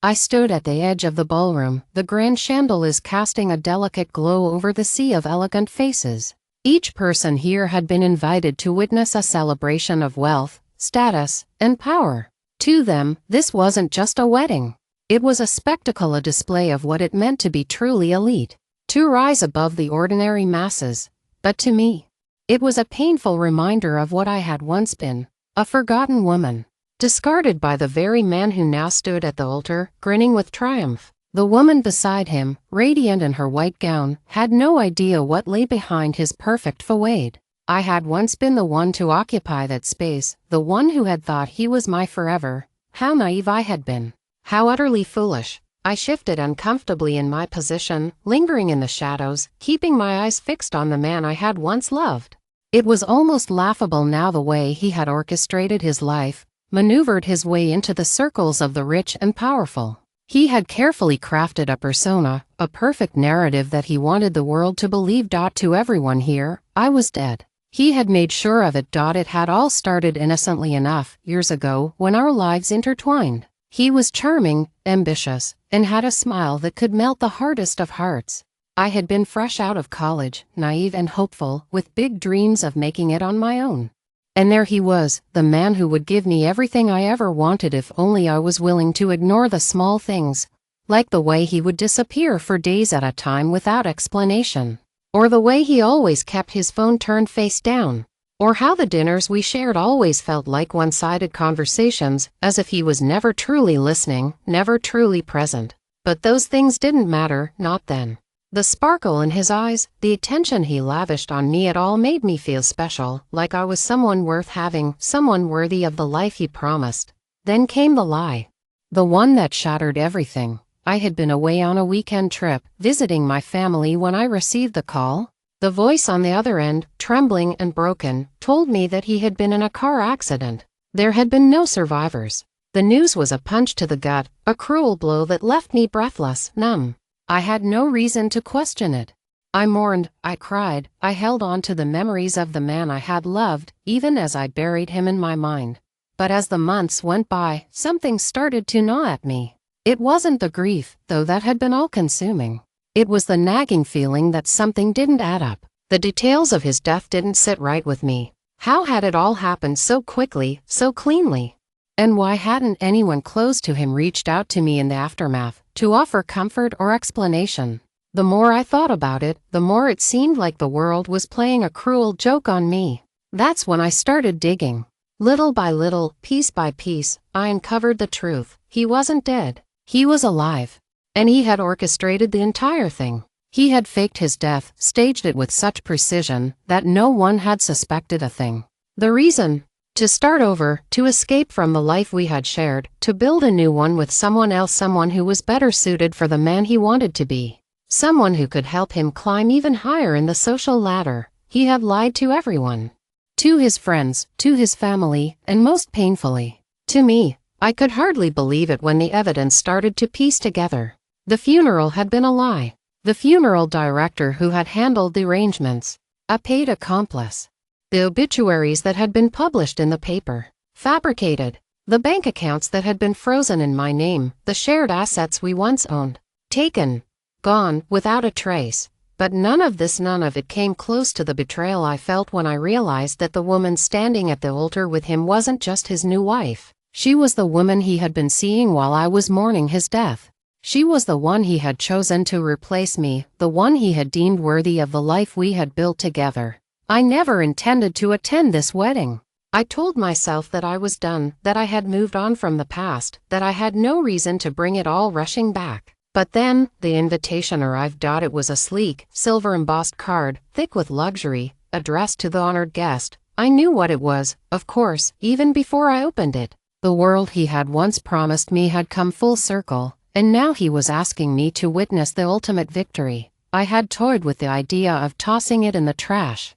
I stood at the edge of the ballroom, the grand chandeliers casting a delicate glow over the sea of elegant faces. Each person here had been invited to witness a celebration of wealth, status, and power. To them, this wasn't just a wedding. It was a spectacle, a display of what it meant to be truly elite, to rise above the ordinary masses. But to me, it was a painful reminder of what I had once been, a forgotten woman, discarded by the very man who now stood at the altar, grinning with triumph. The woman beside him, radiant in her white gown, had no idea what lay behind his perfect facade. I had once been the one to occupy that space, the one who had thought he was my forever. How naive I had been. How utterly foolish. I shifted uncomfortably in my position, lingering in the shadows, keeping my eyes fixed on the man I had once loved. It was almost laughable now the way he had orchestrated his life, maneuvered his way into the circles of the rich and powerful. He had carefully crafted a persona, a perfect narrative that he wanted the world to believe. To everyone here, I was dead. He had made sure of it. It had all started innocently enough, years ago, when our lives intertwined. He was charming, ambitious, and had a smile that could melt the hardest of hearts. I had been fresh out of college, naive and hopeful, with big dreams of making it on my own. And there he was, the man who would give me everything I ever wanted if only I was willing to ignore the small things, like the way he would disappear for days at a time without explanation, or the way he always kept his phone turned face down, or how the dinners we shared always felt like one-sided conversations, as if he was never truly listening, never truly present. But those things didn't matter, not then. The sparkle in his eyes, the attention he lavished on me, it all made me feel special, like I was someone worth having, someone worthy of the life he promised. Then came the lie. The one that shattered everything. I had been away on a weekend trip, visiting my family when I received the call. The voice on the other end, trembling and broken, told me that he had been in a car accident. There had been no survivors. The news was a punch to the gut, a cruel blow that left me breathless, numb. I had no reason to question it. I mourned, I cried, I held on to the memories of the man I had loved, even as I buried him in my mind. But as the months went by, something started to gnaw at me. It wasn't the grief, though that had been all-consuming. It was the nagging feeling that something didn't add up. The details of his death didn't sit right with me. How had it all happened so quickly, so cleanly? And why hadn't anyone close to him reached out to me in the aftermath, to offer comfort or explanation? The more I thought about it, the more it seemed like the world was playing a cruel joke on me. That's when I started digging. Little by little, piece by piece, I uncovered the truth. He wasn't dead. He was alive. And he had orchestrated the entire thing. He had faked his death, staged it with such precision that no one had suspected a thing. The reason? To start over, to escape from the life we had shared, to build a new one with someone else, someone who was better suited for the man he wanted to be. Someone who could help him climb even higher in the social ladder. He had lied to everyone. To his friends, to his family, and most painfully, to me. I could hardly believe it when the evidence started to piece together. The funeral had been a lie. The funeral director who had handled the arrangements, a paid accomplice. The obituaries that had been published in the paper, fabricated. The bank accounts that had been frozen in my name, the shared assets we once owned, taken, gone, without a trace. But none of it came close to the betrayal I felt when I realized that the woman standing at the altar with him wasn't just his new wife. She was the woman he had been seeing while I was mourning his death. She was the one he had chosen to replace me, the one he had deemed worthy of the life we had built together. I never intended to attend this wedding. I told myself that I was done, that I had moved on from the past, that I had no reason to bring it all rushing back. But then, the invitation arrived. It was a sleek, silver-embossed card, thick with luxury, addressed to the honored guest. I knew what it was, of course, even before I opened it. The world he had once promised me had come full circle, and now he was asking me to witness the ultimate victory. I had toyed with the idea of tossing it in the trash,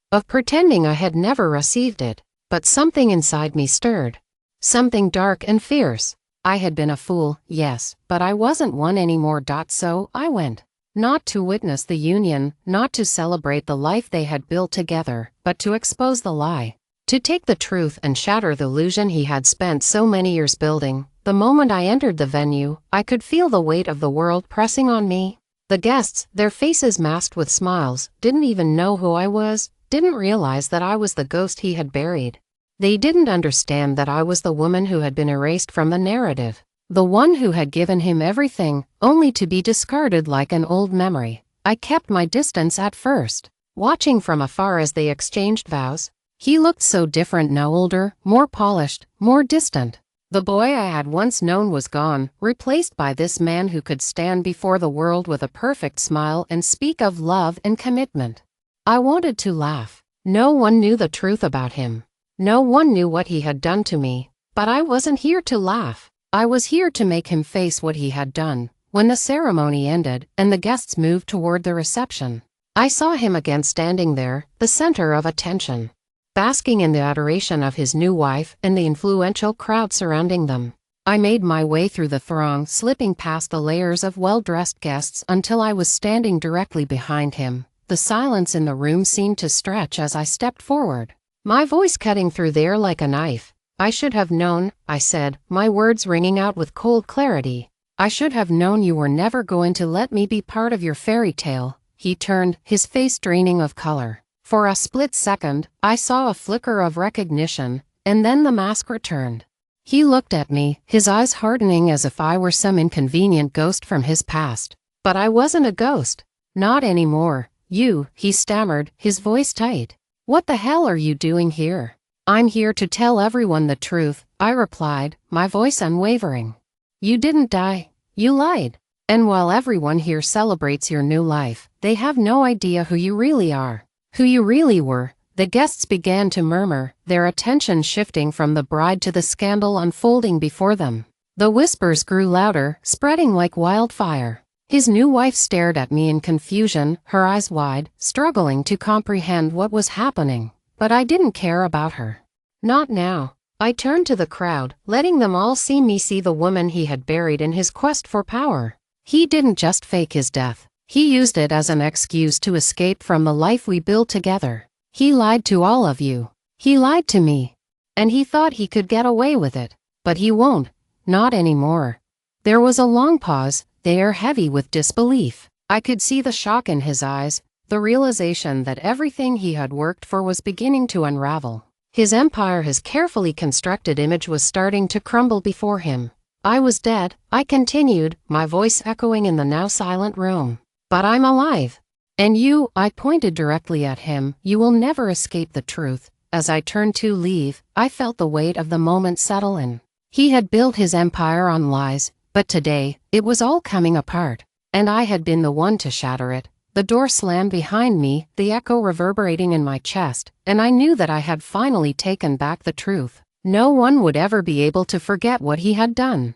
of pretending I had never received it, but something inside me stirred. Something dark and fierce. I had been a fool, yes, but I wasn't one anymore. So I went. Not to witness the union, not to celebrate the life they had built together, but to expose the lie. To take the truth and shatter the illusion he had spent so many years building. The moment I entered the venue, I could feel the weight of the world pressing on me. The guests, their faces masked with smiles, didn't even know who I was, didn't realize that I was the ghost he had buried. They didn't understand that I was the woman who had been erased from the narrative, the one who had given him everything, only to be discarded like an old memory. I kept my distance at first, watching from afar as they exchanged vows. He looked so different now, older, more polished, more distant. The boy I had once known was gone, replaced by this man who could stand before the world with a perfect smile and speak of love and commitment. I wanted to laugh. No one knew the truth about him. No one knew what he had done to me. But I wasn't here to laugh. I was here to make him face what he had done. When the ceremony ended and the guests moved toward the reception, I saw him again standing there, the center of attention, basking in the adoration of his new wife and the influential crowd surrounding them. I made my way through the throng, slipping past the layers of well-dressed guests until I was standing directly behind him. The silence in the room seemed to stretch as I stepped forward, my voice cutting through the air like a knife. "I should have known," I said, my words ringing out with cold clarity. "I should have known you were never going to let me be part of your fairy tale." He turned, his face draining of color. For a split second, I saw a flicker of recognition, and then the mask returned. He looked at me, his eyes hardening as if I were some inconvenient ghost from his past. But I wasn't a ghost. Not anymore. "You," he stammered, his voice tight. "What the hell are you doing here?" "I'm here to tell everyone the truth," I replied, my voice unwavering. "You didn't die. You lied. And while everyone here celebrates your new life, they have no idea who you really are, who you really were." The guests began to murmur, their attention shifting from the bride to the scandal unfolding before them. The whispers grew louder, spreading like wildfire. His new wife stared at me in confusion, her eyes wide, struggling to comprehend what was happening. But I didn't care about her. Not now. I turned to the crowd, letting them all see me see the woman he had buried in his quest for power. He didn't just fake his death. He used it as an excuse to escape from the life we built together. He lied to all of you. He lied to me. And he thought he could get away with it. But he won't. Not anymore. There was a long pause, the air heavy with disbelief. I could see the shock in his eyes, the realization that everything he had worked for was beginning to unravel. His empire, his carefully constructed image, was starting to crumble before him. "I was dead," I continued, my voice echoing in the now silent room. "But I'm alive. And you," I pointed directly at him, "you will never escape the truth." As I turned to leave, I felt the weight of the moment settle in. He had built his empire on lies, but today, it was all coming apart. And I had been the one to shatter it. The door slammed behind me, the echo reverberating in my chest, and I knew that I had finally taken back the truth. No one would ever be able to forget what he had done.